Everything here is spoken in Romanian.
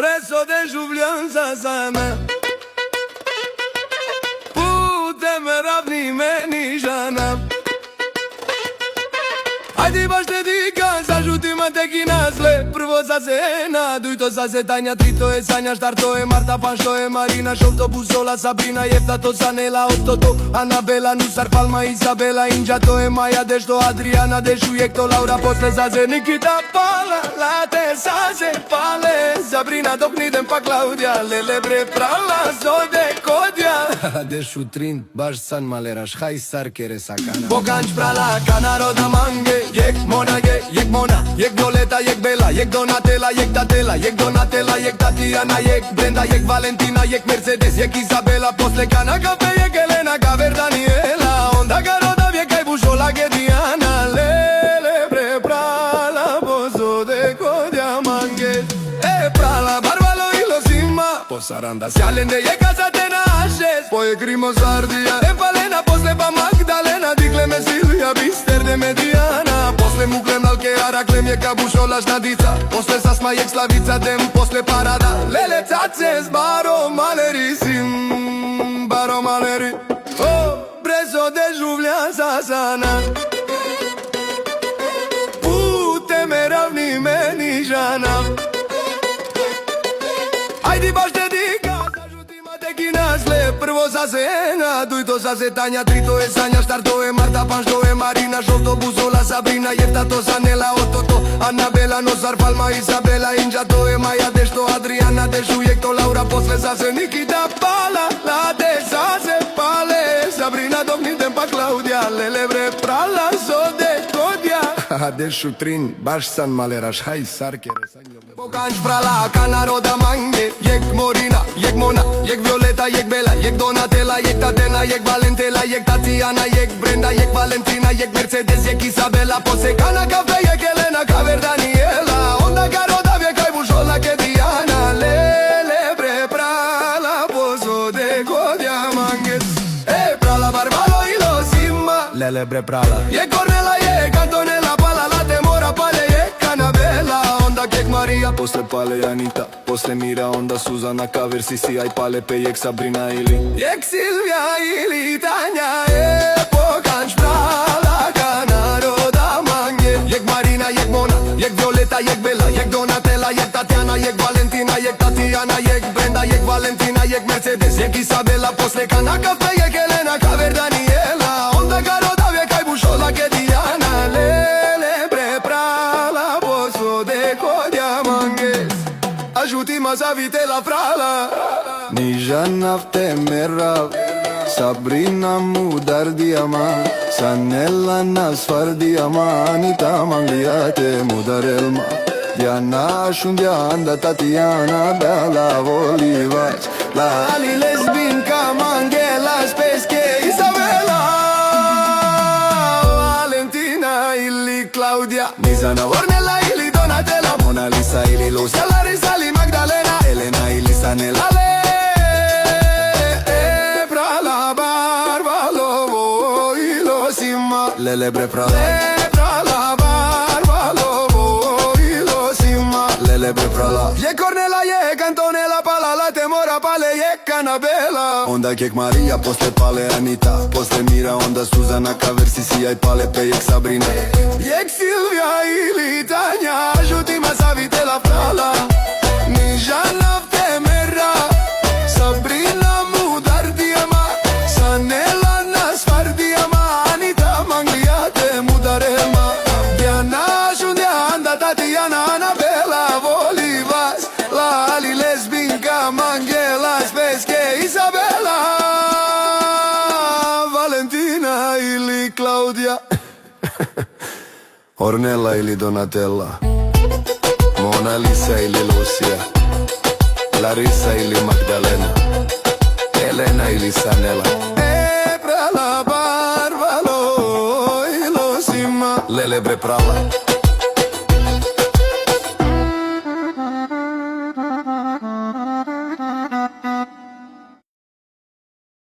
preso de življenja za me. Putem ravnimeni žana. Ajde baš te dika, zažutima te kinazle. Prvo za zena, duj-to za zetanja. Trito je Sanja, Štarto je Marta, Panšto je Marina, Šolto, Buzola, Sabrina, Jefta, to Zanela, Otto, Anabela, Nusar, Palma, Isabela, Inđa, to je Maja, Dešto, Adriana, Dešujek, to Laura, posle zaze Nikita, Pala, Late, Saze, Pale, Sabrina, dok nidem pa Claudia, Lele, bre, Prala, Zode, Kodja. Dešu, Trin, baš san maleraš, hai sar kere sakana. Boganč, Prala, Kanaroda, Mange, Jek Mona, Jek Mona, Jek Violeta, Jek Bela, Jek Donatella, Jek Tatela, Jek Donatella, Jek Tatiana, Jek Brenda, Jek Valentina, Jek Mercedes, Jek Isabela, posle Cana, Cafe, Jek Elena, Gaver, Daniela, Onda, Garoda, Vieca, Bujola, Diana, Lele, bre, Prala, Bozo, de Codia, Mange, Prala, Barbalo y los Sima, Posaranda, Sialende, Jek Azatena, Ashes, Poe Grimo, Sardia, Palena, posle pa Magdalena, Dicleme, Silvia, Bister de Mediana, posle Muglem, Nalcheara, Clem, Jek Abușola, Șnadița, posle Sasma, Jek Slavița, Dem, posle Parada, Lele, Țațes, Baro, Maleri, Sim, Baro, Maleri, oh, preso de življenja za me. Putem ravnimeni žana. Ajde baš te dika, zažutima te kinazle. Prvo za Zena, duj-to za zetanja. Trito je Sanja, Štarto je Marta, Panšto je Marina, Šolto, Buzola, Sabrina, Jefta, to Zanela, Otto, Anabela, Nusar, Palma, Isabela, Inđa, to je Maja, Dešto, Adriana, Dešujek, to Laura, posle zaze Nikita, Pala, Late, Saze, Pale, Sabrina, dok nidem pa Claudia, Lele, bre, Prala, Zode, Kodja. Dešu, Trin, baš san maleraš, hai sar kere sanjom. Boganč, Prala, Kanaroda, Mange, Jek Morina, Jek Mona, Jek Violeta, Jek Bela, Jek Donatella, Jek Tatena, Jek Valentela, Jek Tatiana, Jek Brenda, Jek Valentina, Jek Mercedes, Jek Isabela, posle Cana, Cafe, Jek Elena, Gaver, Daniela, Onda, Garoda, Vieca, Bujola, Diana, Lele, bre, Prala, Bozo, de Codia, Mange, Prala, Barbalo y los Sima, Lele, bre, Prala, Jek Cornela, Jek Antonella, Pala, Late, Mora, Pale, Jek Anabela, Onda, Jek Maria, posle Pale, Anita, posle Mira, Onda, Suzana, Caver, Sisi, ai Pale, pe Jek Sabrina, Ili, Jek Silvia, Ili, Tania, Boganč, Prala, Kanaroda, Mange, Jek Marina, Jek Mona, Jek Violeta, Jek Bela, Jek Donatella, Jek Tatiana, Jek Valentina, Jek Tatiana, Jek Brenda, Jek Valentina, Jek Mercedes, Jek Isabela, posle Cana, Cafe, Jek Elena, Gaver, Daniela, Onda, Garoda, Vieca, Bușola, Diana, Lele, bre, Prala, Bozo, de Codia, Mange, ajuti-mă să vite la Prala. Nici nafte merav, Sabrina mudar diama, Sanella nasfar diama, Anita mangliate mudar elma, Diana shundia anda Tatiana, Bella Olivas, la Ali lesbinca Mangela, Spesche Isabela, Valentina Ili Claudia, Nizana Ornella Ili Donatella, Mona Lisa Ili Lucia, Larisa Ili Magdalena, Elena Ili Sanela, Lele, bre, Prala, Prala, Barbalo, Ilosima, Lele, bre, Prala, Jek Cornela, Jek Antonella, Pala, Late, Mora, Pale, Jek Anabela, Onda, Jek Maria, posle Pale, Anita, posle Mira, Onda, Suzana, Caver, Sisi, ai Pale, pe Jek Sabrina, Jek Silvia, Ili, Tania, ajuti-mă să vite la Prala. Nici nafte mera, Sabrina mudar diama, Sanela nasfar diama, Anita mangliate mudarelma, Diana shundia anda Tatiana, Anabela Olivas, la Ali lesbinca Mangela, Spesche Isabela, Valentina Ili Claudia, Ornella Ili Donatella, Mona Lisa Ili Lucia, Larisa Ili Magdalena, Elena Ili Sanela, Prala, Barbalo, Ilosima, Lele, bre, Prala.